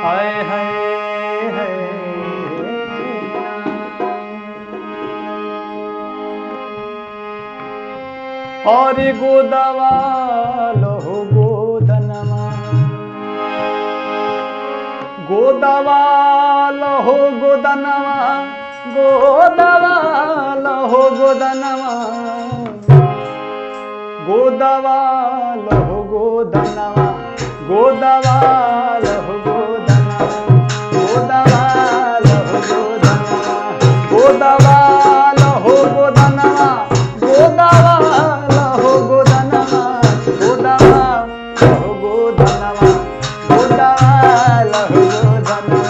हाय हाय हाय और गोदवा लहो गोदनमा गोदवा लहो गोदनमा गोदवा लहो गोदनमा गोदवा लहो गोदनमा गोदवा लहो गोदनमा गोदवा लहो गोदनमा गोदवा लहो गोदनमा गोदवा लहो गोदनमा गोदवा लहो गोदनमा गोदवा लहो गोदनमा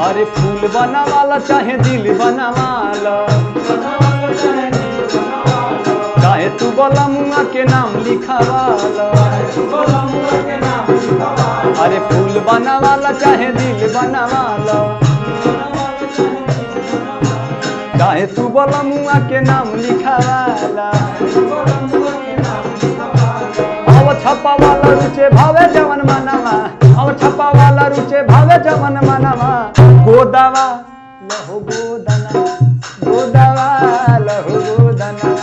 अरे फूल बनावाला चाहे दिल बनावाला चाहे तू बोला मुआ के नाम लिखावाला अरे फूल बनावाला चाहे दिल बनावाला चाहे तू बोला मुआ के नाम लिखावाला अब छपा वाला रुचे भावे जवन मनवा अब छपा वाला रुचे भावे जवन मनवा गोदवा लहो गोदना गोदवा लहो गोदना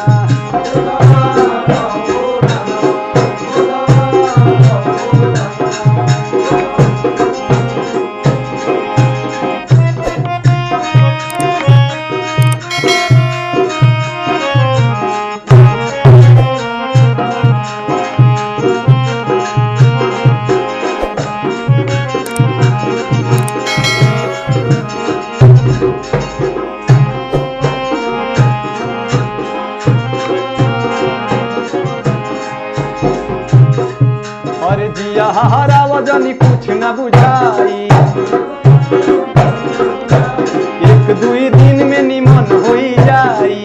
अरे जिया हरा वजनी कुछ न बुझाई एक दुई दिन में निमन होई जाई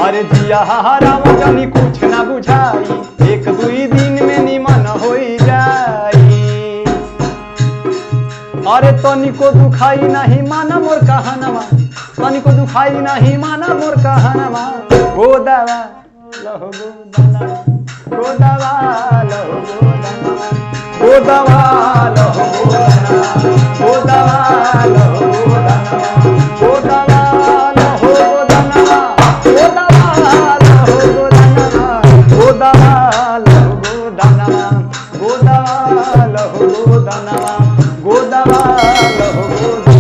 अरे जिया हरा वजनी कुछ न बुझाई एक दुई दिन में निमन होई जाई अरे तनिको दुखाई नहीं माना मोर कहनवा तनिको दुखाई नहीं माना मोर कहनवा गोदवा लहो गोदना गोदवा लहो गोदना गोदवा लहो गोदना गोदवा लहो गोदना गोदवा लहो गोदना गोदवा लहो गोदना गोदवा लहो गोदना गोदवा लहो गोदना गोदवा लहो गोदना